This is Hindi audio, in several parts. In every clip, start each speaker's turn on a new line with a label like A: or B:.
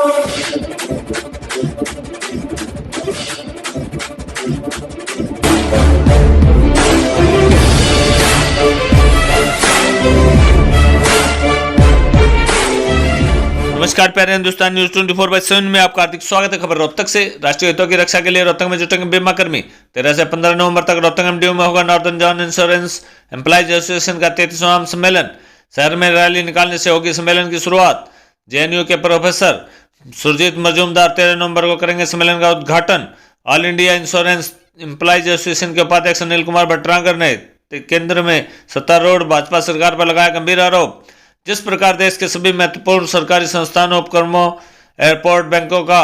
A: नमस्कार प्यारे हिंदुस्तान न्यूज 24/7 में आपका हार्दिक स्वागत है। खबर रोहतक से। राष्ट्रीय हितों की रक्षा के लिए रोहतक में जुटेंगे बीमा कर्मी। 13 से 15 नवंबर तक रोहतक एमडीयू में होगा northern zone insurance employees association का 33वां सम्मेलन। शहर में रैली निकालने से होगी सम्मेलन की शुरुआत। जेएनयू के प्रोफेसर सुरजीत मजूमदार 13 नवंबर को करेंगे सम्मेलन का उद्घाटन। All India insurance employees association के उपाध्यक्ष अनिल कुमार भट्टरांकर ने केंद्र में सत्तारूढ़ भाजपा सरकार पर लगाया गंभीर आरोप। जिस प्रकार देश के सभी महत्वपूर्ण सरकारी संस्थानों, उपक्रमों, एयरपोर्ट, बैंकों का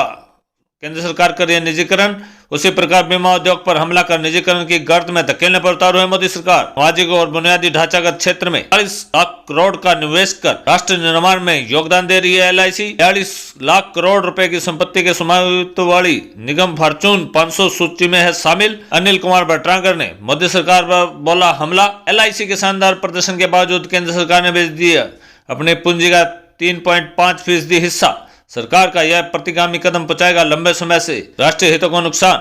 A: केंद्र सरकार कर रही है निजीकरण, उसी प्रकार बीमा उद्योग पर हमला कर निजीकरण की गर्त में धकेलने पर उतारू है मोदी सरकार। सामाजिक और बुनियादी ढांचागत क्षेत्र में 40 लाख करोड़ का निवेश कर राष्ट्र निर्माण में योगदान दे रही है एलआईसी। 42 लाख करोड़ रुपए की संपत्ति के स्वामित्व वाली निगम फॉर्चून 500 सूची में है शामिल। अनिल कुमार भट्टरांकर ने मोदी सरकार पर बोला हमला। एलआईसी के शानदार प्रदर्शन के बावजूद केंद्र सरकार ने भेज दिया अपने पूंजी का 3.5% हिस्सा। सरकार का यह प्रतिगामी कदम पहुंचाएगा लंबे समय से राष्ट्रीय हितों को नुकसान।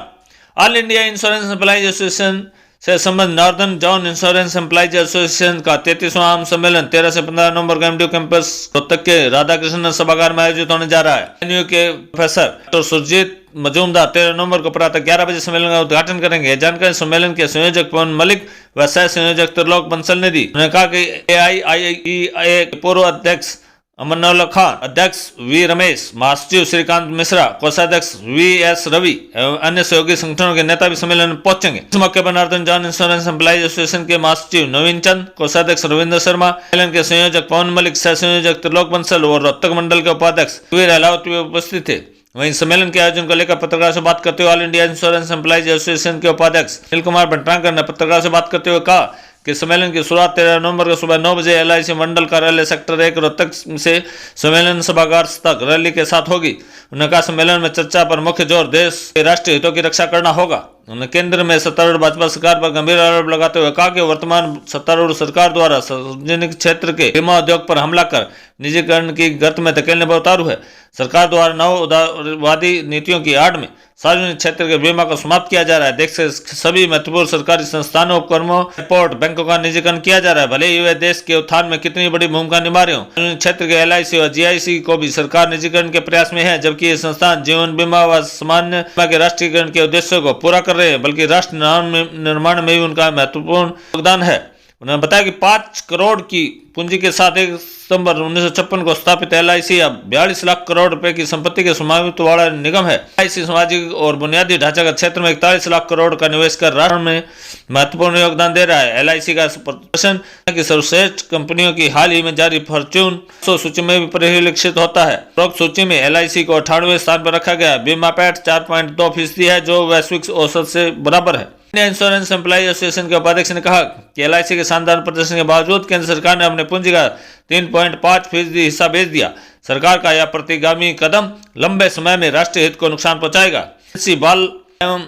A: All India insurance employees association से संबंध northern zone insurance employees association का 33वां आम सम्मेलन 13 से 15 नवंबर को एमडीयू कैंपस रोहतक के राधाकृष्णन सभागार में आयोजित होने जा रहा है। जेएनयू के प्रोफेसर डॉक्टर सुरजीत मजूमदार 13 नवंबर को प्रातः 11 बजे सम्मेलन का उद्घाटन करेंगे। जानकारी सम्मेलन के संयोजक पवन मलिक व सह संयोजक त्रिलोक बंसल ने दी। उन्होंने कहा कि AIIEA पूर्व अध्यक्ष अमनौला खान, अध्यक्ष वी रमेश, महासचिव श्रीकांत मिश्रा, कोषाध्यक्ष VS रवि एवं अन्य सहयोगी संगठनों के नेता भी सम्मेलन में पहुंचेंगे। इस मौके पर northern zone insurance employees association के महासचिव नवीन चंद, कोषाध्यक्ष रविंद्र शर्मा, सम्मेलन के संयोजक पवन मलिक, सह संयोजक त्रिलोक बंसल और रोहतक मंडल के उपाध्यक्ष वीर अहलावत भी उपस्थित थे। वहीं सम्मेलन के आयोजन को लेकर पत्रकारों से बात करते हुए all India insurance employees association के उपाध्यक्ष अनिल कुमार भट्टरांकर ने पत्रकारों से बात करते हुए कहा कि सम्मेलन की शुरुआत 13 नवंबर को सुबह 9 बजे एलआईसी मंडल कार्यालय सेक्टर 1 रोहतक से सम्मेलन सभागार तक रैली के साथ होगी। उन्होंने कहा सम्मेलन में चर्चा पर मुख्य जोर देश के राष्ट्रीय हितों की रक्षा करना होगा। उन्होंने केंद्र में सत्तारूढ़ भाजपा सरकार पर गंभीर आरोप लगाते हुए कहा कि वर्तमान सत्तारूढ़ सरकार द्वारा सार्वजनिक क्षेत्र के बीमा उद्योग पर हमला कर निजीकरण की गर्त में धकेलने पर उतारू है। सरकार द्वारा नव उदारवादी नीतियों की आड़ में सार्वजनिक क्षेत्र के बीमा को समाप्त किया जा रहा है। देश के सभी महत्वपूर्ण सरकारी संस्थानों, उपक्रमों, एयरपोर्ट, बैंकों का निजीकरण किया जा रहा है। भले ही वे देश के उत्थान में कितनी बड़ी भूमिका निभा रहे हो। सार्वजनिक क्षेत्र के एलआईसी और जीआईसी को भी सरकार निजीकरण के प्रयास में है, जबकि ये संस्थान जीवन बीमा व सामान्य बीमा के राष्ट्रीयकरण के उद्देश्यों को पूरा कर रहे हैं, बल्कि राष्ट्र निर्माण में भी उनका महत्वपूर्ण योगदान है। उन्होंने बताया कि 5 करोड़ की पूंजी के साथ 1 सितंबर 1956 को स्थापित एलआईसी अब 42 लाख करोड़ रुपए की संपत्ति के स्वामित्व वाला निगम है। एलआईसी सामाजिक और बुनियादी ढांचागत क्षेत्र में 41 लाख करोड़ का निवेश कर राष्ट्र में महत्वपूर्ण योगदान दे रहा है। एलआईसी का प्रदर्शन की सर्वश्रेष्ठ कंपनियों की हाल ही में जारी फॉर्चून 100 सूची में भी परिलक्षित होता है। उपरोक्त सूची में एलआईसी को 98वें स्थान पर रखा गया। बीमा पैठ 4.2% है, जो वैश्विक औसत से बराबर है। इंडिया इंश्योरेंस एम्प्लॉइज एसोसिएशन के उपाध्यक्ष ने कहा कि एलआईसी के शानदार प्रदर्शन के बावजूद केंद्र सरकार ने अपने पूंजी का 3.5% हिस्सा बेच दिया। सरकार का यह प्रतिगामी कदम लंबे समय में राष्ट्रीय हित को नुकसान पहुंचाएगा। इसी बाल एवं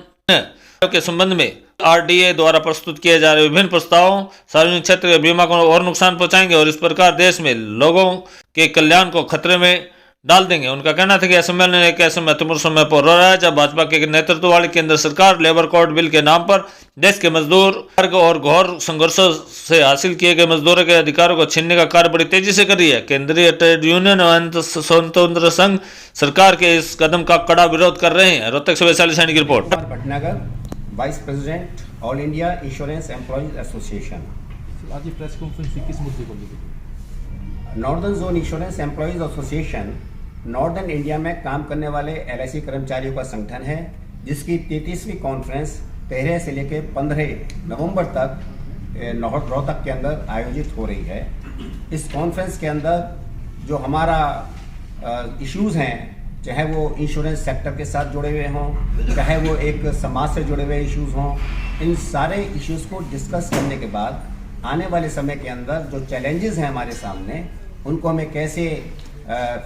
A: के संबंध में RDA द्वारा प्रस्तुत किए जा रहे विभिन्न प्रस्तावों सार्वजनिक क्षेत्र के बीमा को और नुकसान पहुंचाएंगे और इस प्रकार देश में लोगों के कल्याण को खतरे में डाल देंगे। उनका कहना था कि सम्मेलन एक ऐसे महत्वपूर्ण समय पर हो रहा है जब भाजपा के नेतृत्व वाली केंद्र सरकार लेबर कोड बिल के नाम पर देश के मजदूर वर्ग और घोर संघर्षों से हासिल किए गए मजदूरों के अधिकारों को छीनने का कार्य बड़ी तेजी से कर रही है। केंद्रीय ट्रेड यूनियन और स्वतंत्र संघ सरकार के इस कदम का कड़ा विरोध कर रहे हैं। रोहतक से वैशाली सैनी की report.
B: Bhatnagar, vice president all India insurance employees association.
C: आज प्रेस कॉन्फ्रेंस किस मुद्दे को लेकर?
B: Northern zone insurance employees association northern India में काम करने वाले एलआईसी कर्मचारियों का संगठन है, जिसकी 33वीं कॉन्फ्रेंस 13 से लेकर 15 नवंबर तक रोहतक के अंदर आयोजित हो रही है। इस कॉन्फ्रेंस के अंदर जो हमारा इश्यूज़ हैं, चाहे वो इंश्योरेंस सेक्टर के साथ जुड़े हुए हों, चाहे वो एक समाज से जुड़े हुए इश्यूज़ हों, इन सारे इश्यूज़ को डिस्कस करने के बाद आने वाले समय के अंदर जो चैलेंजेस हैं हमारे सामने, उनको हमें कैसे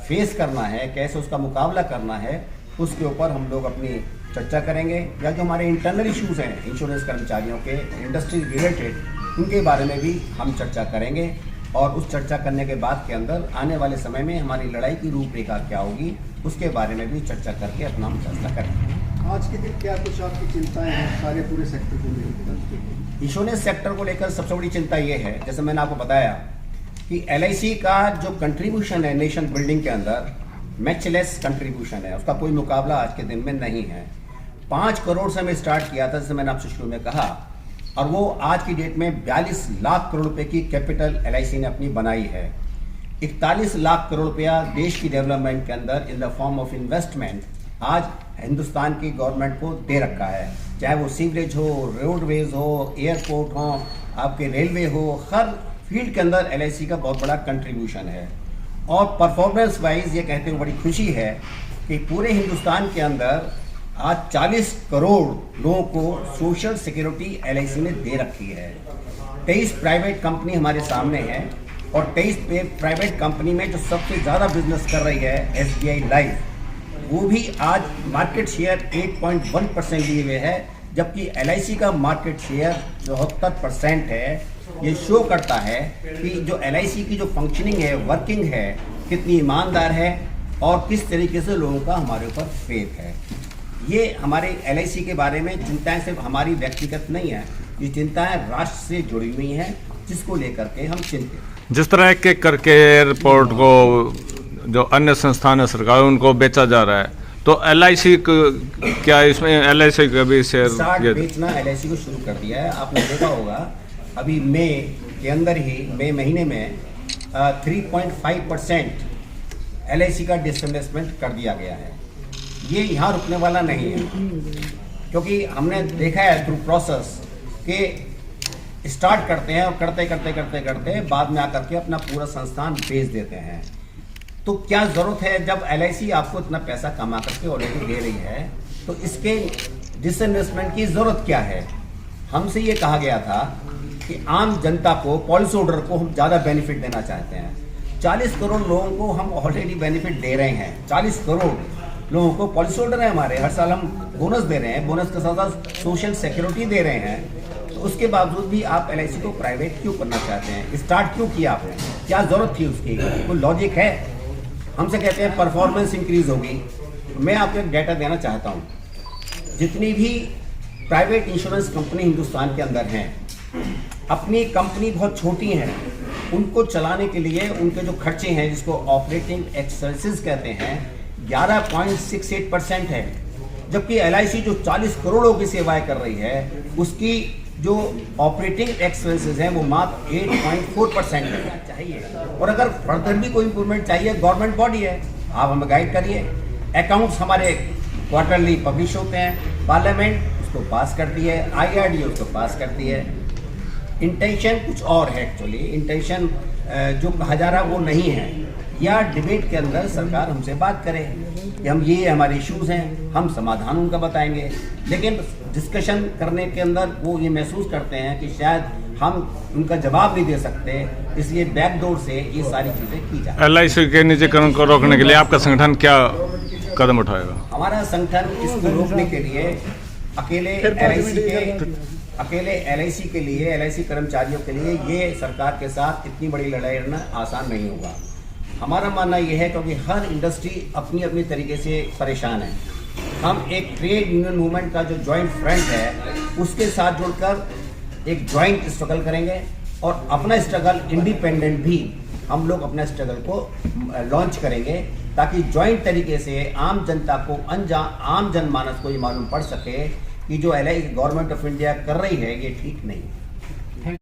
B: फेस करना है, कैसे उसका मुकाबला करना है, उसके ऊपर हम लोग अपनी चर्चा करेंगे। या जो हमारे इंटरनल इश्यूज़ हैं इंश्योरेंस कर्मचारियों के इंडस्ट्री रिलेटेड, उनके बारे में भी हम चर्चा करेंगे। और उस चर्चा करने के बाद के अंदर आने वाले समय में हमारी लड़ाई की रूपरेखा क्या होगी, उसके बारे में भी चर्चा करके अपना हम फैसला करेंगे।
D: आज के दिन क्या कुछ आपकी चिंताएं हैं सारे पूरे सेक्टर को लेकर?
B: इंश्योरेंस सेक्टर को लेकर सबसे बड़ी चिंता ये है, जैसे मैंने आपको बताया कि LIC का जो कंट्रीब्यूशन है नेशन बिल्डिंग के अंदर मैचलेस कंट्रीब्यूशन है, उसका कोई मुकाबला आज के दिन में नहीं है। 5 करोड़ से हमें स्टार्ट किया था, जैसे मैंने आपसे शुरू में कहा, और वो आज की डेट में 42 लाख करोड़ रुपए की कैपिटल LIC ने अपनी बनाई है। 41 लाख करोड़ रुपया देश की डेवलपमेंट के अंदर in the form of investment आज हिंदुस्तान की गवर्नमेंट को दे रखा है, चाहे वो सीवरेज हो, रोडवेज हो, एयरपोर्ट हो, आपके रेलवे हो, हर फील्ड के अंदर LIC का बहुत बड़ा कंट्रीब्यूशन है। और परफॉर्मेंस वाइज ये कहते हुए बड़ी खुशी है कि पूरे हिंदुस्तान के अंदर आज 40 करोड़ लोगों को सोशल सिक्योरिटी LIC ने दे रखी है। 23 प्राइवेट कंपनी हमारे सामने है और 23 प्राइवेट कंपनी में जो सबसे ज़्यादा बिजनेस कर रही है SBI लाइफ, वो भी आज मार्केट शेयर 8.1% लिए हुए है, जबकि LIC का मार्केट शेयर 74% है। ये शो करता है कि जो LIC की जो फंक्शनिंग है, वर्किंग है, कितनी ईमानदार है और किस तरीके से लोगों का हमारे ऊपर फेथ है। ये हमारे LIC के बारे में चिंताएं सिर्फ हमारी व्यक्तिगत नहीं है, ये चिंताएं राष्ट्र से जुड़ी हुई हैं, जिसको लेकर के हम चिंतित हैं।
E: जिस तरह एक एक करके एयरपोर्ट को जो अन्य संस्थान है सरकार उनको बेचा जा रहा है, तो LIC क्या इसमें LIC का भी शेयर
B: बेचना LIC को शुरू कर दिया है। आपने देखा होगा अभी मई के अंदर ही, मई महीने में 3.5% LIC का डिसइन्वेस्टमेंट कर दिया गया है। ये यहाँ रुकने वाला नहीं है, क्योंकि हमने देखा है थ्रू प्रोसेस कि स्टार्ट करते हैं और करते करते करते करते बाद में आकर के अपना पूरा संस्थान बेच देते हैं। तो क्या ज़रूरत है, जब LIC आपको इतना पैसा कमा करके ऑलरेडी दे रही है, तो इसके डिसइन्वेस्टमेंट की ज़रूरत क्या है? हमसे ये कहा गया था कि आम जनता को, पॉलिसी होल्डर को हम ज़्यादा बेनिफिट देना चाहते हैं। 40 करोड़ लोगों को हम ऑलरेडी बेनिफिट दे रहे हैं। 40 करोड़ लोगों को पॉलिसी होल्डर है हमारे, हर साल हम बोनस दे रहे हैं, बोनस के साथ साथ सोशल सिक्योरिटी दे रहे हैं। तो उसके बावजूद भी आप LIC को प्राइवेट क्यों करना चाहते हैं? स्टार्ट क्यों किया आपने? क्या ज़रूरत थी उसकी? कोई लॉजिक है? हमसे कहते हैं परफॉर्मेंस इंक्रीज होगी। मैं आपको एक डाटा देना चाहता हूँ, जितनी भी प्राइवेट इंश्योरेंस कंपनी हिंदुस्तान के अंदर हैं, अपनी कंपनी बहुत छोटी हैं, उनको चलाने के लिए उनके जो खर्चे हैं, जिसको ऑपरेटिंग एक्सपेंसेस कहते हैं, 11.68% है, जबकि LIC जो 40 करोड़ों की सेवाएं कर रही है, उसकी जो ऑपरेटिंग एक्सपेंसेस हैं वो मात्र 8.4% है। चाहिए, और अगर फर्दर भी कोई इंप्रूवमेंट चाहिए, गवर्नमेंट बॉडी है, आप हमें गाइड करिए। अकाउंट्स हमारे क्वार्टरली पब्लिश होते हैं, पार्लियामेंट उसको पास करती है, IRDA उसको पास करती है। इंटेंशन कुछ और है, एक्चुअली इंटेंशन जो कहा जा रहा है वो नहीं है। या डिबेट के अंदर सरकार हमसे बात करे कि हम ये हमारे इश्यूज हैं, हम समाधान उनका बताएंगे, लेकिन डिस्कशन करने के अंदर वो ये महसूस करते हैं कि शायद हम उनका जवाब नहीं दे सकते, इसलिए बैकडोर से ये सारी चीज़ें की जाए।
E: LIC के निजीकरण को रोकने के लिए आपका संगठन क्या कदम उठाएगा?
B: हमारा संगठन इसको रोकने के लिए अकेले LIC के लिए, LIC कर्मचारियों के लिए ये सरकार के साथ इतनी बड़ी लड़ाई लड़ना आसान नहीं होगा। हमारा मानना यह है, क्योंकि हर इंडस्ट्री अपनी अपनी तरीके से परेशान है। हम एक ट्रेड यूनियन मूवमेंट का जो जॉइंट फ्रंट है, उसके साथ जुड़कर एक जॉइंट स्ट्रगल करेंगे और अपना स्ट्रगल इंडिपेंडेंट भी हम लोग अपना स्ट्रगल को लॉन्च करेंगे, ताकि जॉइंट तरीके से आम जनता को, आम जनमानस को ये मालूम पड़ सके कि जो LIC गवर्नमेंट ऑफ इंडिया कर रही है ये ठीक नहीं है।